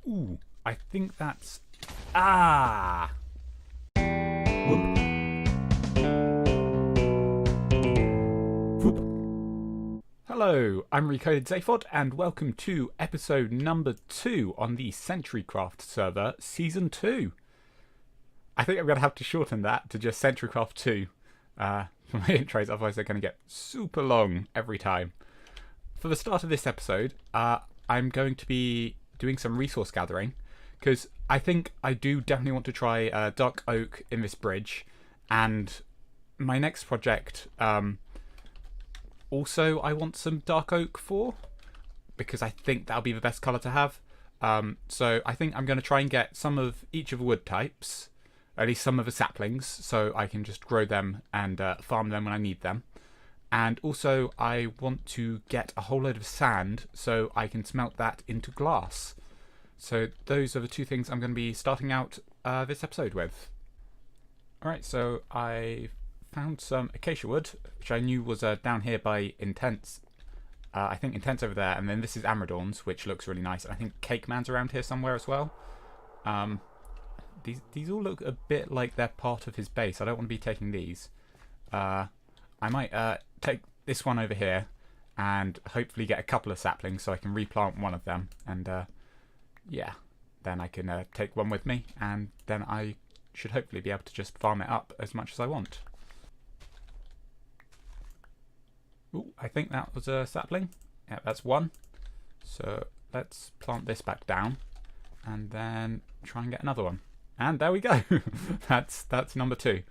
Ooh, I think that's... Ah! Whoop. Whoop. Hello, I'm Recoded Zaphod, and welcome to episode number 2 on the CentriCraft server, Season 2. I think I'm going to have to shorten that to just CentriCraft 2 for my intros, otherwise they're going to get super long every time. For the start of this episode, I'm going to be doing some resource gathering, because I think I do definitely want to try dark oak in this bridge, and my next project, also I want some dark oak for, because I think that'll be the best colour to have. So I think I'm going to try and get some of each of the wood types, at least some of the saplings, so I can just grow them and farm them when I need them. And also I want to get a whole load of sand so I can smelt that into glass. So those are the two things I'm going to be starting out this episode with. Alright, so I found some acacia wood, which I knew was down here by Intense. I think Intense over there, and then this is Ameradorn's, which looks really nice. I think Cake Man's around here somewhere as well. These all look a bit like they're part of his base. I don't want to be taking these. I might take this one over here and hopefully get a couple of saplings so I can replant one of them. And yeah, then I can take one with me, and then I should hopefully be able to just farm it up as much as I want. Ooh, I think that was a sapling. Yeah, that's one. So let's plant this back down and then try and get another one. And there we go. that's number 2.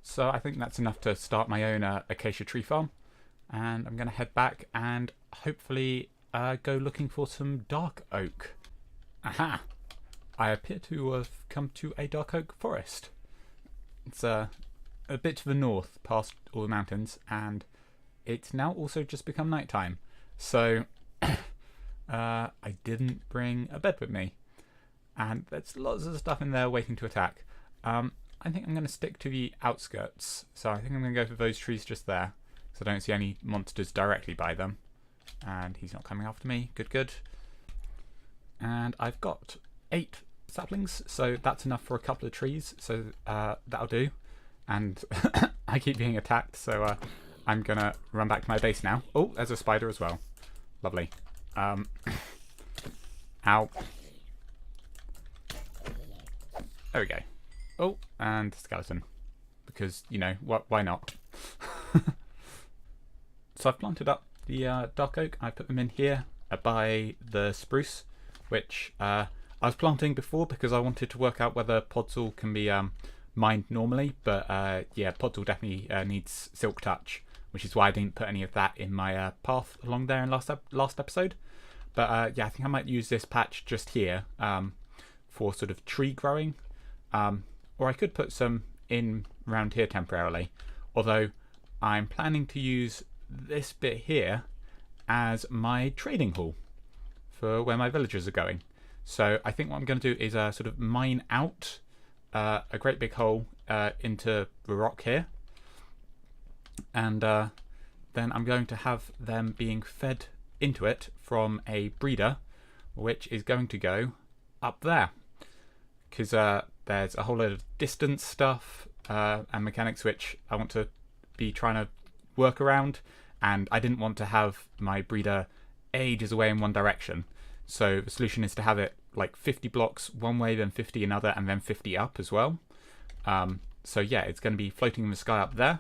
So I think that's enough to start my own acacia tree farm. And I'm going to head back and hopefully go looking for some dark oak. Aha! I appear to have come to a dark oak forest. It's a bit to the north, past all the mountains, and it's now also just become nighttime. So I didn't bring a bed with me. And there's lots of stuff in there waiting to attack. I think I'm going to stick to the outskirts. So I think I'm going to go for those trees just there, so I don't see any monsters directly by them. And he's not coming after me. Good, good. And I've got 8 saplings, so that's enough for a couple of trees. So that'll do. And I keep being attacked, so I'm going to run back to my base now. Oh, there's a spider as well. Lovely. Ow. There we go. Oh, and skeleton. Because, you know, why not? So I've planted up the dark oak. I put them in here by the spruce, which I was planting before because I wanted to work out whether podzol can be mined normally. But yeah, podzol definitely needs silk touch, which is why I didn't put any of that in my path along there in last episode. But yeah, I think I might use this patch just here for sort of tree growing. Or I could put some in around here temporarily, although I'm planning to use this bit here as my trading hall for where my villagers are going. So I think what I'm going to do is sort of mine out a great big hole into the rock here, and then I'm going to have them being fed into it from a breeder, which is going to go up there, because there's a whole load of distance stuff and mechanics which I want to be trying to work around, and I didn't want to have my breeder ages away in one direction. So the solution is to have it like 50 blocks one way, then 50 another, and then 50 up as well. So yeah, it's going to be floating in the sky up there.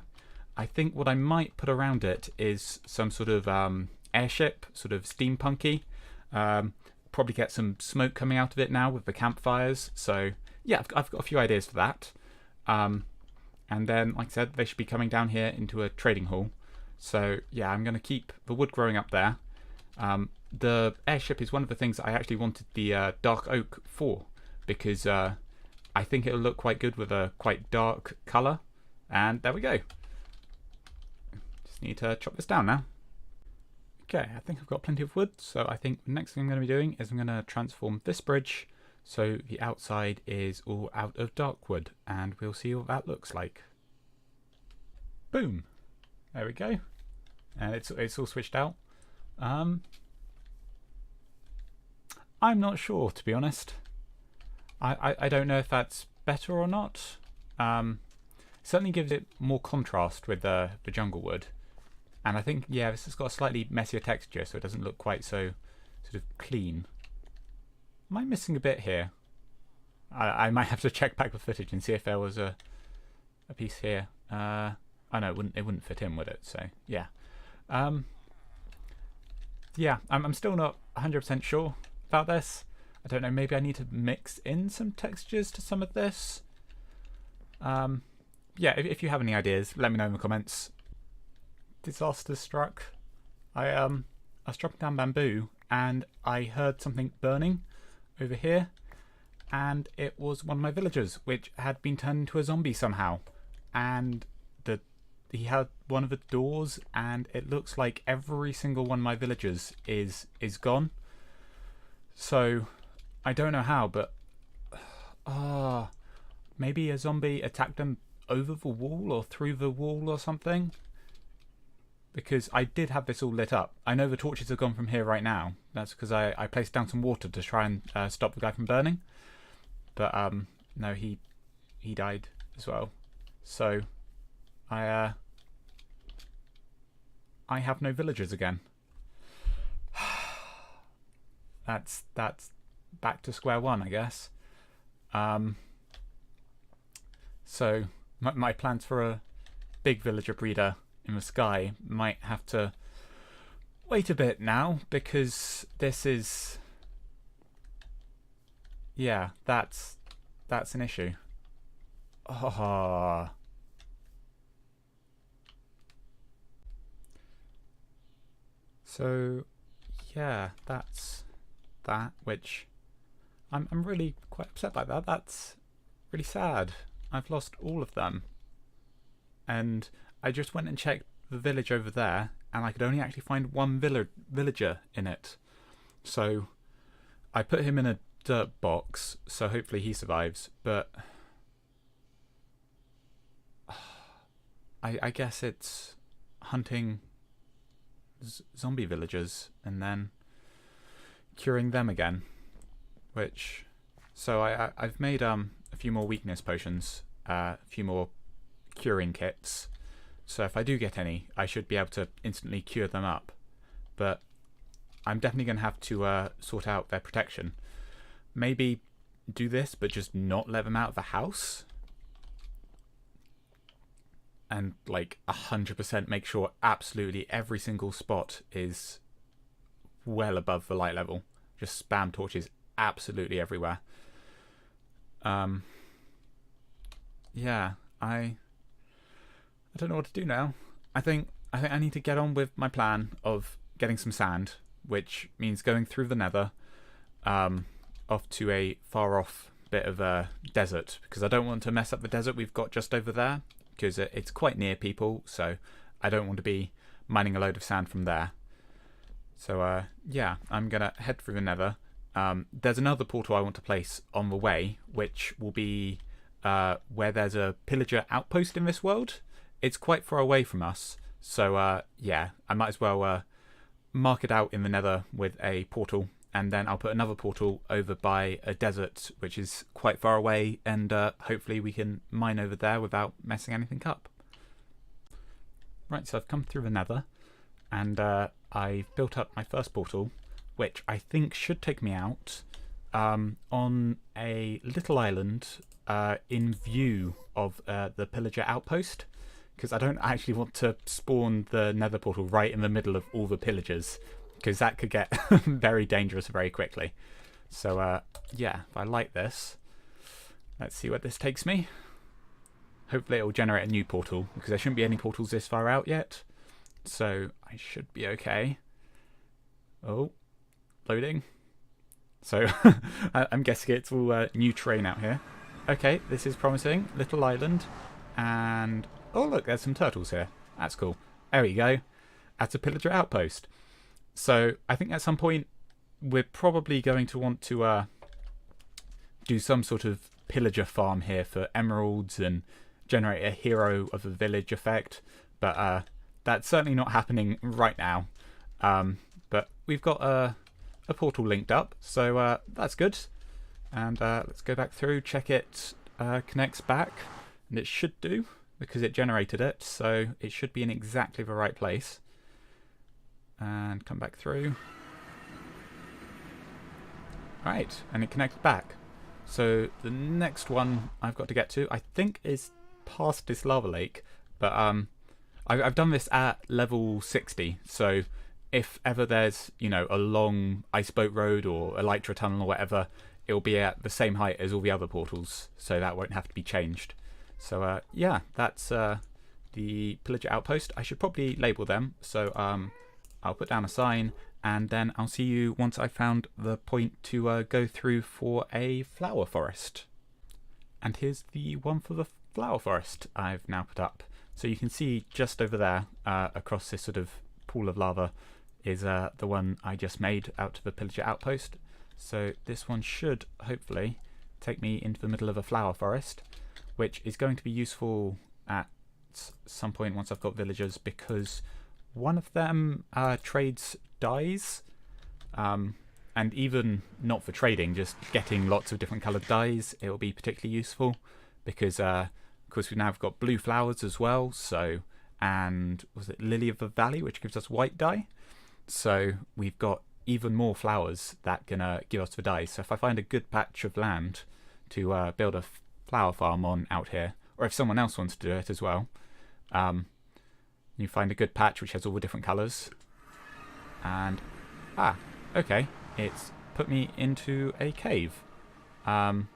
I think what I might put around it is some sort of airship, sort of steampunky. Probably get some smoke coming out of it now with the campfires. So yeah, I've got a few ideas for that. And then, like I said, they should be coming down here into a trading hall. So yeah, I'm going to keep the wood growing up there. The airship is one of the things that I actually wanted the dark oak for, because I think it'll look quite good with a quite dark colour. And there we go. Just need to chop this down now. Okay, I think I've got plenty of wood, so I think the next thing I'm going to be doing is I'm going to transform this bridge so the outside is all out of dark wood, and we'll see what that looks like. Boom! There we go. And it's all switched out. I'm not sure, to be honest. I don't know if that's better or not. Certainly gives it more contrast with the jungle wood. And I think, yeah, this has got a slightly messier texture, so it doesn't look quite so sort of clean. Am I missing a bit here? I might have to check back the footage and see if there was a piece here. Oh no, it wouldn't fit in, would it? So, yeah. Yeah, I'm still not 100% sure about this. I don't know, maybe I need to mix in some textures to some of this. Yeah, if you have any ideas, let me know in the comments. Disaster struck. I was chopping down bamboo and I heard something burning over here, and it was one of my villagers which had been turned into a zombie somehow, and he had one of the doors, and it looks like every single one of my villagers is gone. So I don't know how, but maybe a zombie attacked them over the wall or through the wall or something. Because I did have this all lit up. I know the torches are gone from here right now. That's because I placed down some water to try and stop the guy from burning. But no, he died as well. So I have no villagers again. That's back to square one, I guess. So my plans for a big villager breeder in the sky might have to wait a bit now, because this is, yeah, that's an issue. So yeah, that's that, which I'm really quite upset by that. That's really sad. I've lost all of them, and I just went and checked the village over there, and I could only actually find one villager in it. So I put him in a dirt box, so hopefully he survives. But I guess it's hunting zombie villagers and then curing them again. Which, so I've made a few more weakness potions, a few more curing kits. So if I do get any, I should be able to instantly cure them up. But I'm definitely going to have to sort out their protection. Maybe do this, but just not let them out of the house. And like 100% make sure absolutely every single spot is well above the light level. Just spam torches absolutely everywhere. Yeah, I don't know what to do now. I think I need to get on with my plan of getting some sand, which means going through the nether, off to a far off bit of a desert, because I don't want to mess up the desert we've got just over there, because it's quite near people, so I don't want to be mining a load of sand from there. So yeah, I'm gonna head through the nether. There's another portal I want to place on the way, which will be where there's a pillager outpost in this world. It's quite far away from us, so yeah, I might as well mark it out in the nether with a portal, and then I'll put another portal over by a desert which is quite far away, and hopefully we can mine over there without messing anything up. Right, so I've come through the nether, and I've built up my first portal, which I think should take me out on a little island in view of the pillager outpost, because I don't actually want to spawn the nether portal right in the middle of all the pillagers, because that could get very dangerous very quickly. So yeah, if I light this, let's see where this takes me. Hopefully it will generate a new portal, because there shouldn't be any portals this far out yet. So I should be okay. Oh, loading. So I'm guessing it's all new terrain out here. Okay, this is promising. Little island. And oh look, there's some turtles here. That's cool. There we go. At a pillager outpost. So I think at some point we're probably going to want to do some sort of pillager farm here for emeralds and generate a hero of a village effect. But that's certainly not happening right now. But we've got a a portal linked up, so that's good. And let's go back through, check it connects back, and it should do, because it generated it, so it should be in exactly the right place. And come back through. Right, and it connects back. So the next one I've got to get to, I think, is past this lava lake, but I've done this at level 60, so if ever there's, you know, a long ice boat road or elytra tunnel or whatever, it'll be at the same height as all the other portals, so that won't have to be changed. So yeah, that's the pillager outpost. I should probably label them, so I'll put down a sign, and then I'll see you once I've found the point to go through for a flower forest. And here's the one for the flower forest I've now put up. So you can see just over there, across this sort of pool of lava, is the one I just made out to the pillager outpost. So this one should hopefully take me into the middle of a flower forest, which is going to be useful at some point once I've got villagers, because one of them trades dyes, and even not for trading, just getting lots of different coloured dyes, it will be particularly useful, because of course we now have got blue flowers as well, so, and was it Lily of the Valley, which gives us white dye, so we've got even more flowers that can give us the dye. So if I find a good patch of land to build a flower farm on out here, or if someone else wants to do it as well, you find a good patch which has all the different colours, and okay, it's put me into a cave. I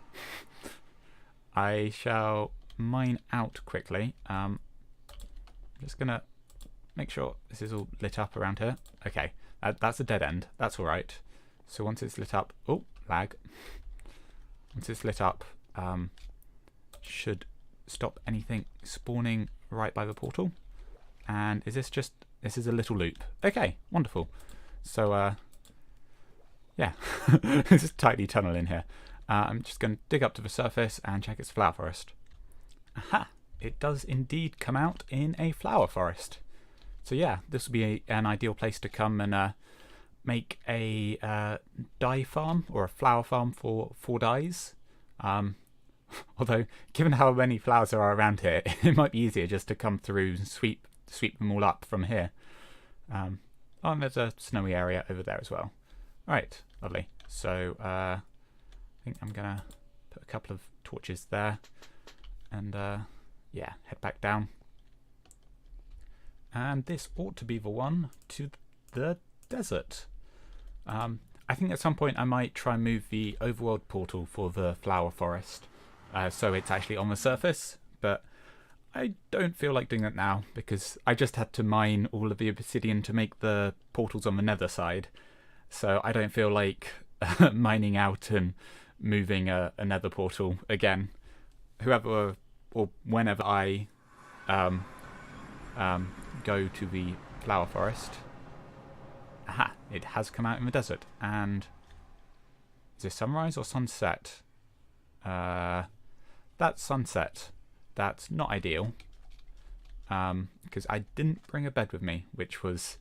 shall mine out quickly. I'm just gonna make sure this is all lit up around here. Okay, that's a dead end, that's alright. So once it's lit up, oh, lag. Once it's lit up, should stop anything spawning right by the portal. And is this just, this is a little loop. Okay, wonderful. So yeah, there's a tiny tunnel in here. I'm just going to dig up to the surface and check its flower forest. Aha, it does indeed come out in a flower forest. So yeah, this would be an ideal place to come and make a dye farm, or a flower farm for dyes. Although, given how many flowers there are around here, it might be easier just to come through and sweep them all up from here. Oh, and there's a snowy area over there as well. Right, lovely. So I think I'm gonna put a couple of torches there, and yeah, head back down. And this ought to be the one to the desert. I think at some point I might try and move the overworld portal for the flower forest, so it's actually on the surface, but I don't feel like doing that now, because I just had to mine all of the obsidian to make the portals on the nether side, so I don't feel like mining out and moving a nether portal again. Whoever or whenever I go to the flower forest. Aha, it has come out in the desert. And is this sunrise or sunset? That's sunset. That's not ideal, because I didn't bring a bed with me, which was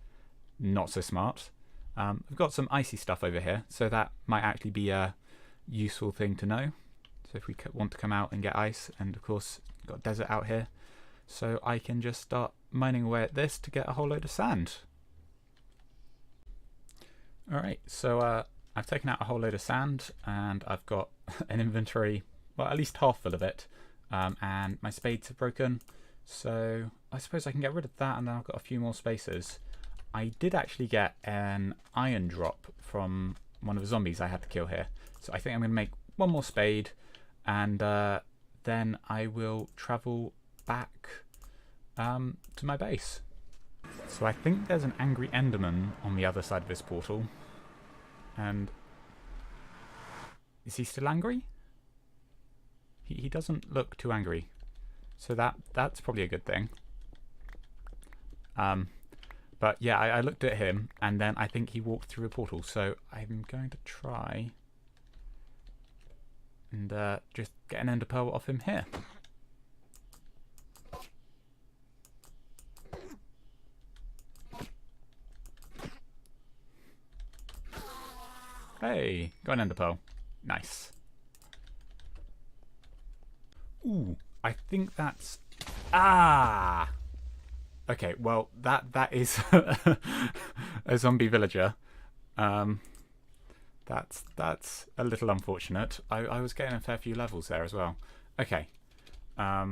not so smart. I've got some icy stuff over here, so that might actually be a useful thing to know. So if we want to come out and get ice, and of course got desert out here, so I can just start mining away at this to get a whole load of sand. Alright, so I've taken out a whole load of sand, and I've got an inventory, well, at least half full of it, and my spades are broken, so I suppose I can get rid of that, and then I've got a few more spaces. I did actually get an iron drop from one of the zombies I had to kill here, so I think I'm going to make one more spade, and then I will travel back to my base. So I think there's an angry enderman on the other side of this portal, and is he still angry? He doesn't look too angry, so that's probably a good thing. But yeah, I looked at him, and then I think he walked through a portal, so I'm going to try and just get an ender pearl off him here. Hey, got an ender pearl. Nice. Ooh, I think that's... Ah! Okay, well, that is a zombie villager. That's a little unfortunate. I was getting a fair few levels there as well. Okay. I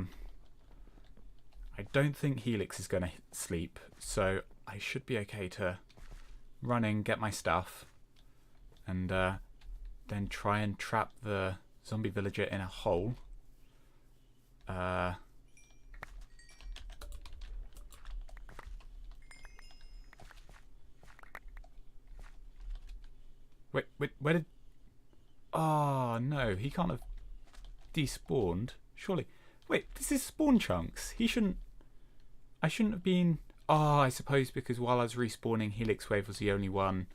don't think Helix is going to sleep, so I should be okay to run in, get my stuff, and then try and trap the zombie villager in a hole. Wait, where did... Oh, no, he can't have despawned. Surely. Wait, this is spawn chunks. He shouldn't... I shouldn't have been... Oh, I suppose because while I was respawning, HelixWave was the only one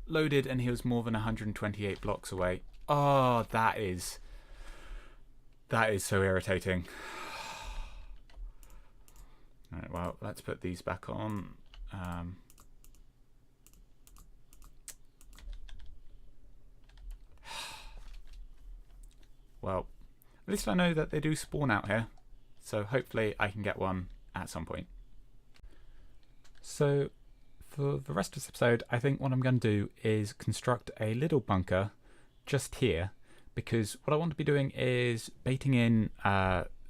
loaded and he was more than 128 blocks away. Oh, that is so irritating. Alright, well, let's put these back on. Well, at least I know that they do spawn out here, so hopefully I can get one at some point. So for the rest of this episode, I think what I'm going to do is construct a little bunker just here, because what I want to be doing is baiting in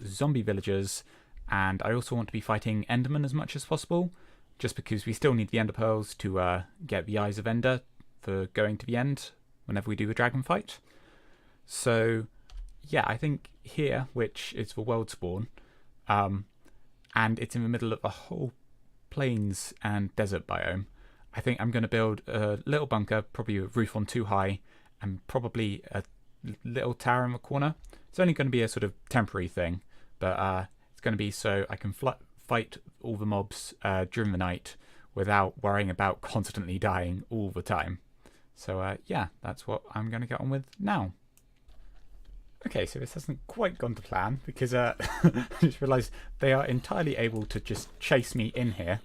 zombie villagers, and I also want to be fighting Endermen as much as possible, just because we still need the Ender Pearls to get the Eyes of Ender for going to the end whenever we do a dragon fight. So yeah, I think here, which is the world spawn, and it's in the middle of a whole plains and desert biome, I think I'm going to build a little bunker, probably a roof on 2 high, and probably a little tower in the corner. It's only going to be a sort of temporary thing, but it's going to be so I can fight all the mobs during the night without worrying about constantly dying all the time. So yeah, that's what I'm going to get on with now. Okay, so this hasn't quite gone to plan because I just realised they are entirely able to just chase me in here,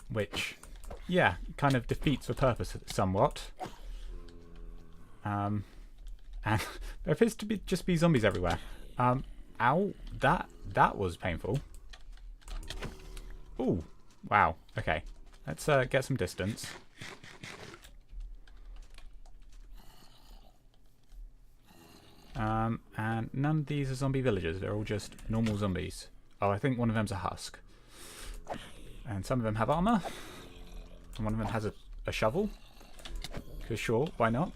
which, yeah, kind of defeats the purpose somewhat. And there appears to be just be zombies everywhere. Ow, that was painful. Ooh, wow. Okay, let's get some distance. And none of these are zombie villagers. They're all just normal zombies. Oh, I think one of them's a husk. And some of them have armor. And one of them has a shovel. Because sure, why not?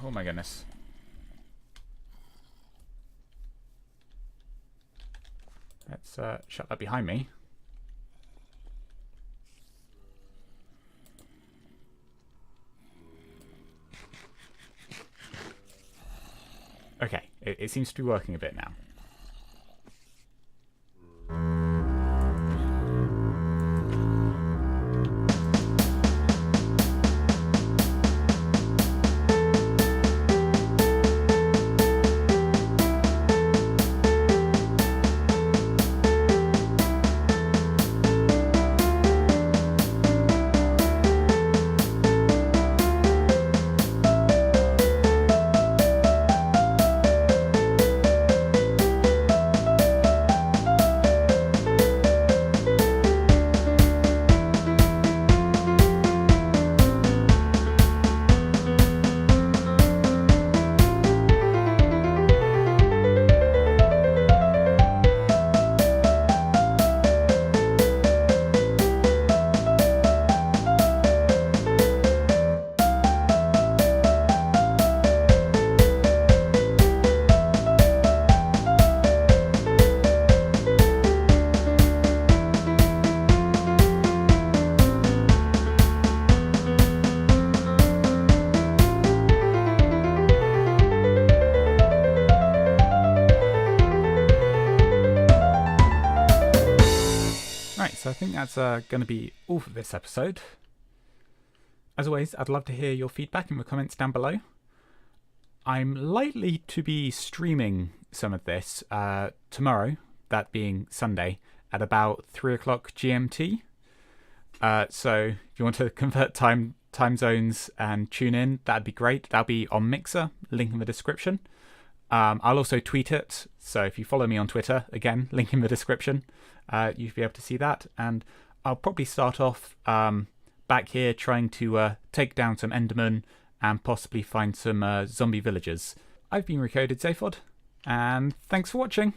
Oh my goodness. Let's shut that behind me. Okay, it seems to be working a bit now. So I think that's going to be all for this episode. As always, I'd love to hear your feedback in the comments down below. I'm likely to be streaming some of this tomorrow, that being Sunday, at about 3 o'clock GMT. So if you want to convert time zones and tune in, that'd be great. That'll be on Mixer, link in the description. I'll also tweet it, so if you follow me on Twitter, again, link in the description, you'll be able to see that. And I'll probably start off back here trying to take down some Endermen and possibly find some zombie villagers. I've been Recoded Zaphod, and thanks for watching.